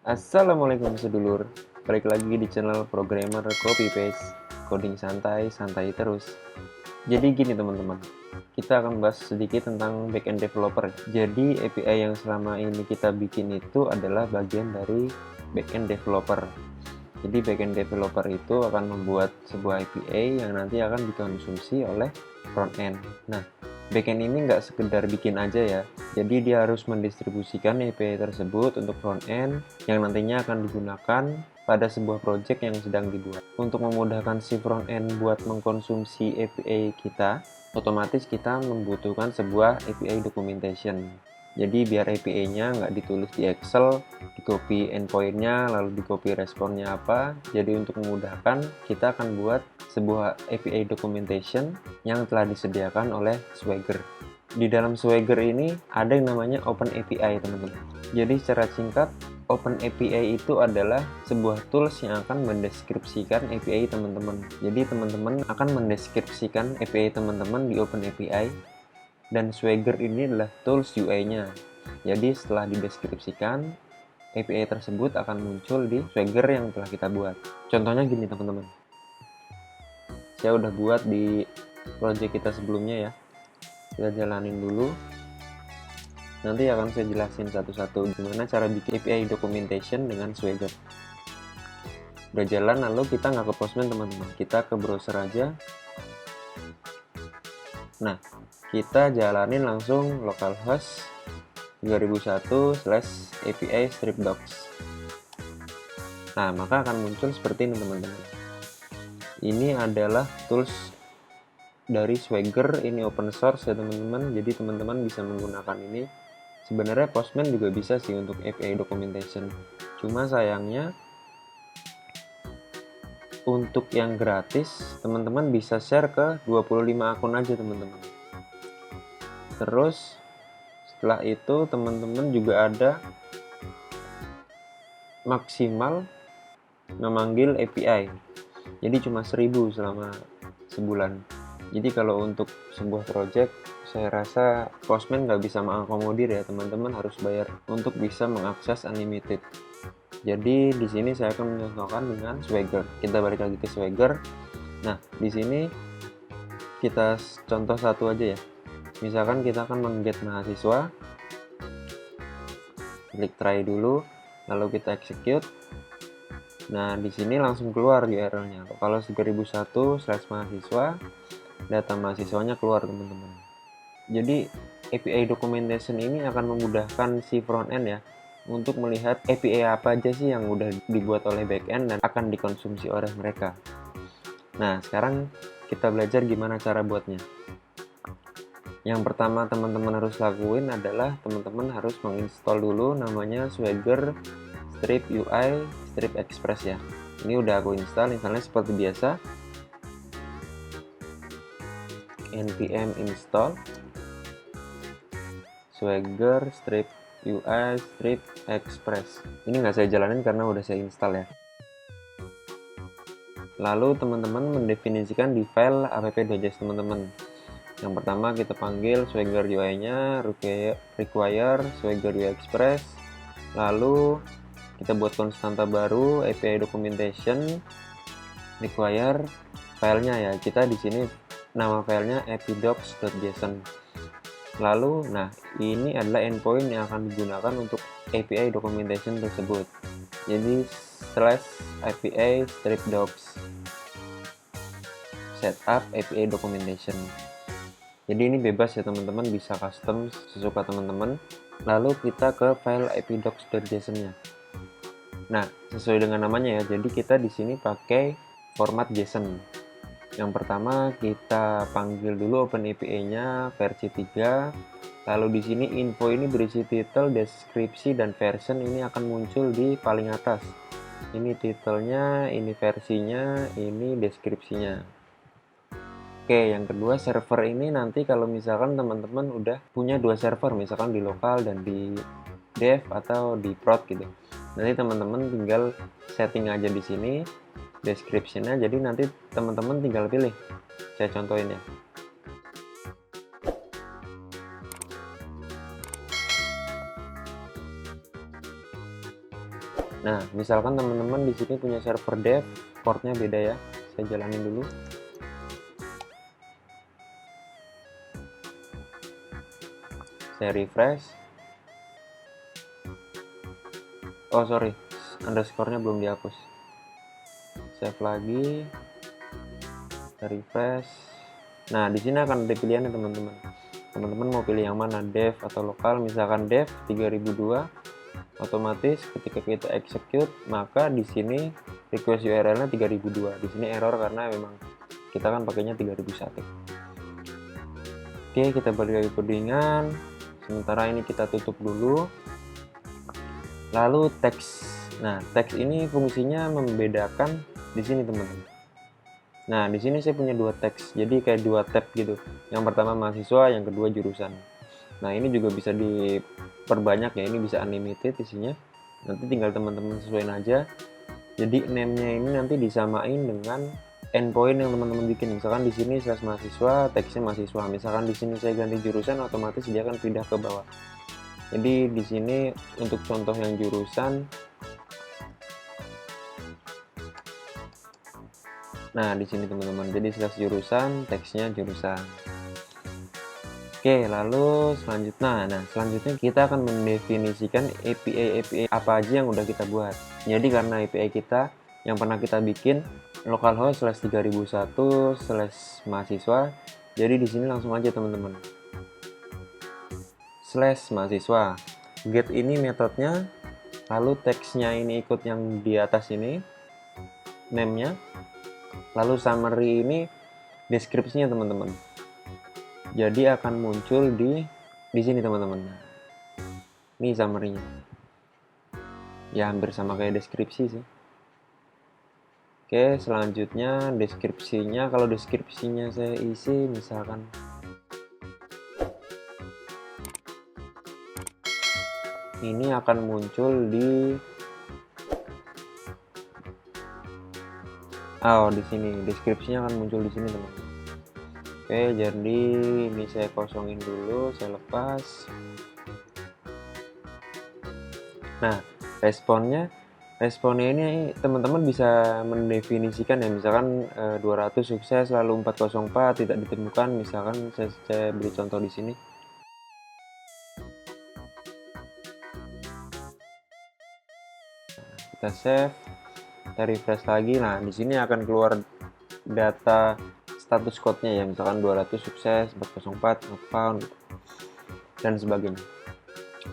Assalamualaikum sedulur, balik lagi di channel Programmer Copy Paste, coding santai, santai terus. Jadi gini teman-teman, kita akan bahas sedikit tentang backend developer. Jadi API yang selama ini kita bikin itu adalah bagian dari backend developer. Jadi backend developer itu akan membuat sebuah API yang nanti akan dikonsumsi oleh frontend. Nah, backend ini nggak sekedar bikin aja ya, jadi dia harus mendistribusikan API tersebut untuk frontend yang nantinya akan digunakan pada sebuah project yang sedang dibuat. Untuk memudahkan si frontend buat mengkonsumsi API kita, otomatis kita membutuhkan sebuah API documentation. Jadi biar API-nya nggak ditulis di Excel, di-copy endpoint-nya, lalu di-copy responnya apa. Jadi untuk memudahkan, kita akan buat sebuah API documentation yang telah disediakan oleh Swagger. Di dalam Swagger ini ada yang namanya Open API, teman-teman. Jadi secara singkat, Open API itu adalah sebuah tools yang akan mendeskripsikan API teman-teman. Jadi teman-teman akan mendeskripsikan API teman-teman di Open API, dan Swagger ini adalah tools UI-nya. Jadi setelah dideskripsikan, API tersebut akan muncul di Swagger yang telah kita buat. Contohnya gini teman-teman. Saya udah buat di project kita sebelumnya ya. Kita jalanin dulu. Nanti akan saya jelasin satu-satu gimana cara bikin API documentation dengan Swagger. Udah jalan, lalu kita nggak ke Postman teman-teman. Kita ke browser aja. Nah, kita jalanin langsung localhost 2001/API strip docs. Nah, maka akan muncul seperti ini teman-teman. Ini adalah tools dari Swagger, ini open source ya teman-teman. Jadi teman-teman bisa menggunakan ini. Sebenarnya Postman juga bisa sih untuk API documentation. Cuma sayangnya untuk yang gratis, teman-teman bisa share ke 25 akun aja teman-teman. Terus setelah itu teman-teman juga ada maksimal memanggil API. Jadi cuma 1000 selama sebulan. Jadi kalau untuk sebuah project, saya rasa Postman nggak bisa mengakomodir ya, teman-teman harus bayar untuk bisa mengakses unlimited. Jadi di sini saya akan mencontohkan dengan Swagger. Kita balik lagi ke Swagger. Nah, di sini kita contoh satu aja ya. Misalkan kita akan mengget mahasiswa. Klik try dulu, lalu kita execute. Nah, di sini langsung keluar URL-nya. Kalau 2001/mahasiswa, data mahasiswanya keluar teman-teman. Jadi API documentation ini akan memudahkan si frontend ya untuk melihat API apa aja sih yang udah dibuat oleh backend dan akan dikonsumsi oleh mereka. Nah, sekarang kita belajar gimana cara buatnya. Yang pertama teman-teman harus lakuin adalah teman-teman harus menginstall dulu namanya Swagger Strip UI Strip Express ya. Ini udah aku installnya seperti biasa. npm install Swagger Strip UI Strip Express. Ini nggak saya jalanin karena udah saya install ya. Lalu teman-teman mendefinisikan di file app.js teman-teman. Yang pertama kita panggil Swagger UI-nya require Swagger UI Express. Lalu kita buat konstanta baru API documentation require filenya ya. Kita di sini nama filenya apdocs.json. Lalu, nah ini adalah endpoint yang akan digunakan untuk API documentation tersebut. Jadi /API strip docs setup API documentation. Jadi ini bebas ya teman-teman, bisa custom sesuka teman-teman. Lalu kita ke file apdocs.json-nya. Nah, sesuai dengan namanya ya. Jadi kita di sini pakai format JSON. Yang pertama kita panggil dulu Open API-nya versi 3. Lalu di sini info ini berisi title, deskripsi, dan version ini akan muncul di paling atas. Ini titelnya, ini versinya, ini deskripsinya. Oke, yang kedua server ini nanti kalau misalkan teman-teman udah punya 2 server, misalkan di lokal dan di dev atau di prod gitu. Nanti teman-teman tinggal setting aja di sini description-nya, jadi nanti teman-teman tinggal pilih. Saya contohin ya. Nah, misalkan teman-teman di sini punya server dev, portnya beda ya. Saya jalanin dulu. Saya refresh. Oh sorry, underscore-nya belum dihapus. Save lagi. Saya refresh. Nah, di sini akan ada pilihannya teman-teman. Teman-teman mau pilih yang mana, dev atau lokal. Misalkan dev 3002, otomatis ketika kita execute maka di sini request URL-nya 3002. Di sini error karena memang kita kan pakainya 3001. Oke, kita balik lagi codingan. Sementara ini kita tutup dulu. Lalu teks. Nah, teks ini fungsinya membedakan di sini teman-teman. Nah, di sini saya punya dua teks, jadi kayak dua tab gitu. Yang pertama mahasiswa, yang kedua jurusan. Nah, ini juga bisa diperbanyak ya, ini bisa unlimited isinya. Nanti tinggal teman-teman sesuaiin aja. Jadi name-nya ini nanti disamain dengan endpoint yang teman-teman bikin. Misalkan di sini /mahasiswa, teksnya mahasiswa. Misalkan di sini saya ganti jurusan, otomatis dia akan pindah ke bawah. Jadi di sini untuk contoh yang jurusan. Nah, di sini teman-teman. Jadi /jurusan, teksnya jurusan. Oke, lalu selanjutnya kita akan mendefinisikan API apa aja yang udah kita buat. Jadi karena API kita yang pernah kita bikin localhost /3001/mahasiswa. Jadi di sini langsung aja teman-teman. /mahasiswa. Get ini metodenya, lalu teksnya ini ikut yang di atas ini, name-nya. Lalu summary ini deskripsinya teman-teman. Jadi akan muncul di sini teman-teman. Ini summary-nya. Ya hampir sama kayak deskripsi sih. Oke, selanjutnya deskripsinya. Kalau deskripsinya saya isi misalkan ini akan muncul di di sini. Deskripsinya akan muncul di sini teman-teman. Oke, jadi ini saya kosongin dulu, saya lepas. Nah, responnya ini teman-teman bisa mendefinisikan ya, misalkan 200 sukses lalu 404 tidak ditemukan, misalkan saya beri contoh di sini. Kita save, kita refresh lagi. Nah, di sini akan keluar data status code-nya ya, misalkan 200 sukses, 404 not found gitu, dan sebagainya.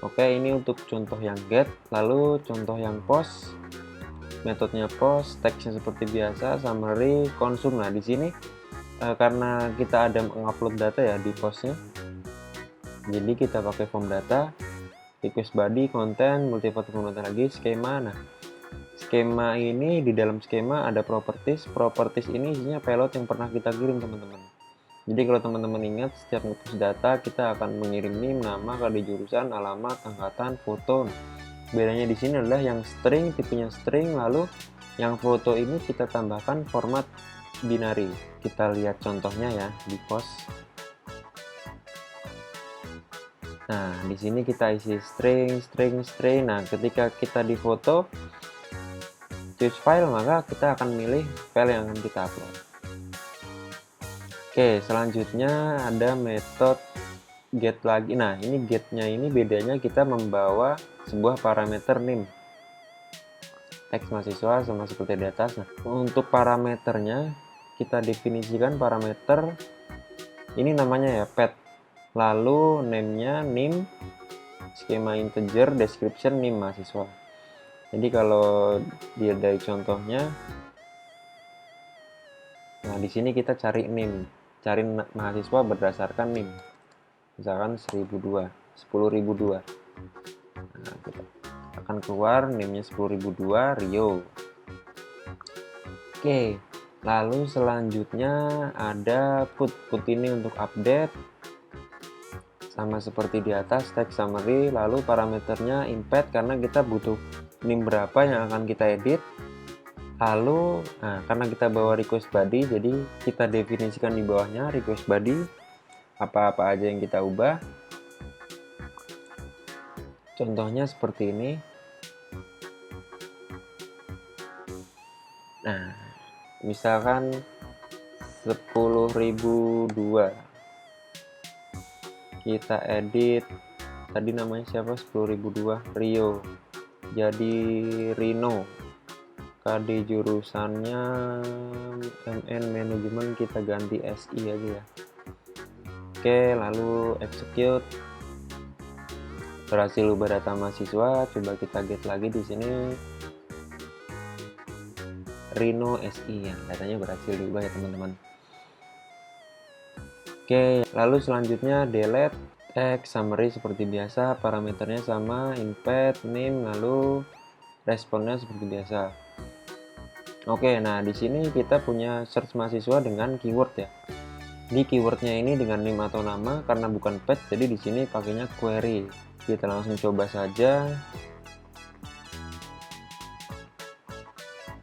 Oke, ini untuk contoh yang get. Lalu contoh yang post, metodenya post, teksnya seperti biasa, summary, consume. Nah, di sini karena kita ada mengupload data ya di postnya, jadi kita pakai form data, request body, content, multi-photo content lagi, skema. Nah, skema ini di dalam skema ada properties. Properties ini isinya payload yang pernah kita kirim teman-teman. Jadi kalau teman-teman ingat, setiap nge-push data kita akan mengirim name, nama, kode jurusan, alamat, angkatan, foto. Bedanya di sini adalah yang string, tipenya string, lalu yang foto ini kita tambahkan format binary. Kita lihat contohnya ya di post. Nah, di sini kita isi string. Nah, ketika kita di foto choose file, maka kita akan milih file yang akan kita upload. Oke, selanjutnya ada metode get lagi. Nah, ini getnya ini bedanya kita membawa sebuah parameter name, teks mahasiswa sama seperti di atas. Nah, untuk parameternya kita definisikan parameter ini namanya ya pet, lalu name-nya name, skema integer, description name mahasiswa. Jadi kalau dia dari contohnya, nah di sini kita cari name, cari mahasiswa berdasarkan name, misalkan 1002. Nah, kita akan keluar name-nya 10.002 Rio. Oke, lalu selanjutnya ada put ini untuk update, sama seperti di atas, text summary. Lalu parameternya impact karena kita butuh name berapa yang akan kita edit. Lalu karena kita bawa request body, jadi kita definisikan di bawahnya request body apa-apa aja yang kita ubah. Contohnya seperti ini. Nah, misalkan 10.002 kita edit, tadi namanya siapa? 10.002 Rio jadi Rino. KD jurusannya MN manajemen, kita ganti SI aja ya. Oke, lalu execute. Berhasil ubah data mahasiswa. Coba kita get lagi di sini. Rino SI ya, datanya berhasil diubah ya teman-teman. Oke, lalu selanjutnya delete text summary seperti biasa, parameternya sama, input, name, lalu responnya seperti biasa. Oke, nah di sini kita punya search mahasiswa dengan keyword ya. Di keywordnya ini dengan name atau nama, karena bukan pet, jadi di sini pakainya query. Kita langsung coba saja.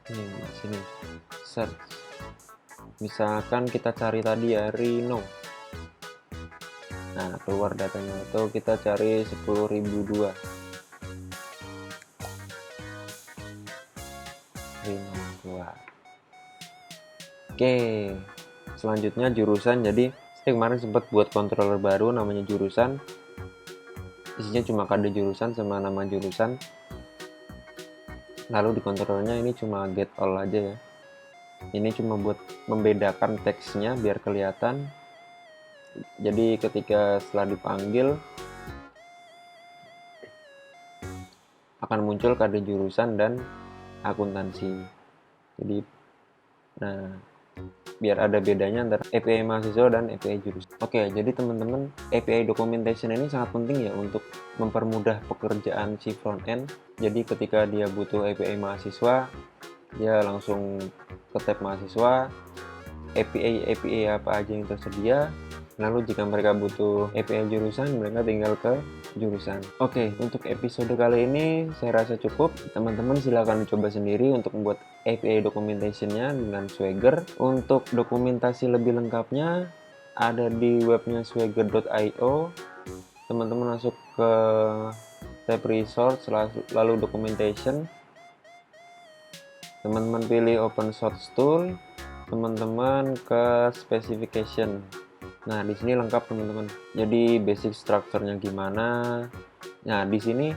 Di sini search. Misalkan kita cari tadi ya Rino. Nah, keluar datanya, atau kita cari 10.002 Rino keluar. Oke, selanjutnya jurusan. Jadi saya kemarin sempat buat controller baru namanya jurusan, isinya cuma kode jurusan sama nama jurusan. Lalu di controllernya ini cuma get all aja ya. Ini cuma buat membedakan teksnya biar kelihatan. Jadi ketika setelah dipanggil akan muncul kode jurusan dan akuntansi. Jadi nah, biar ada bedanya antara API mahasiswa dan API jurusan. Oke, jadi teman-teman, API documentation ini sangat penting ya untuk mempermudah pekerjaan si front end. Jadi ketika dia butuh API mahasiswa, dia langsung ke tab mahasiswa, API apa aja yang tersedia. Lalu jika mereka butuh API jurusan, mereka tinggal ke jurusan. Oke, untuk episode kali ini saya rasa cukup. Teman-teman silakan coba sendiri untuk membuat API documentation-nya dengan Swagger. Untuk dokumentasi lebih lengkapnya ada di webnya swagger.io. Teman-teman masuk ke tab resource lalu documentation. Teman-teman pilih open source tool. Teman-teman ke specification. Nah, di sini lengkap teman-teman. Jadi basic structure-nya gimana. Nah, di sini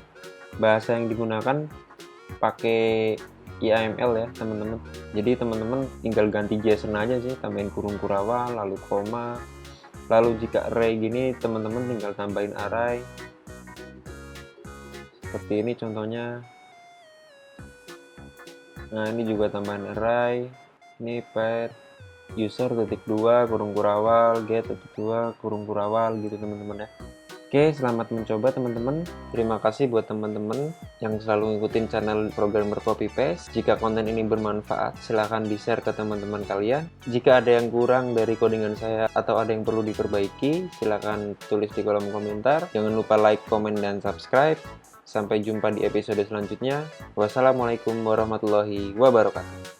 bahasa yang digunakan pakai YAML ya, teman-teman. Jadi teman-teman tinggal ganti JSON aja sih, tambahin kurung kurawal, lalu koma. Lalu jika array gini, teman-teman tinggal tambahin array. Seperti ini contohnya. Nah, ini juga tambahan array. Ini pair user .2 kurung kurawal get .2 kurung kurawal gitu teman-teman ya. Oke, selamat mencoba teman-teman. Terima kasih buat teman-teman yang selalu ngikutin channel programmer copy paste. Jika konten ini bermanfaat, silahkan di-share ke teman-teman kalian. Jika ada yang kurang dari codingan saya atau ada yang perlu diperbaiki, silahkan tulis di kolom komentar. Jangan lupa like, komen, dan subscribe. Sampai jumpa di episode selanjutnya. Wassalamualaikum warahmatullahi wabarakatuh.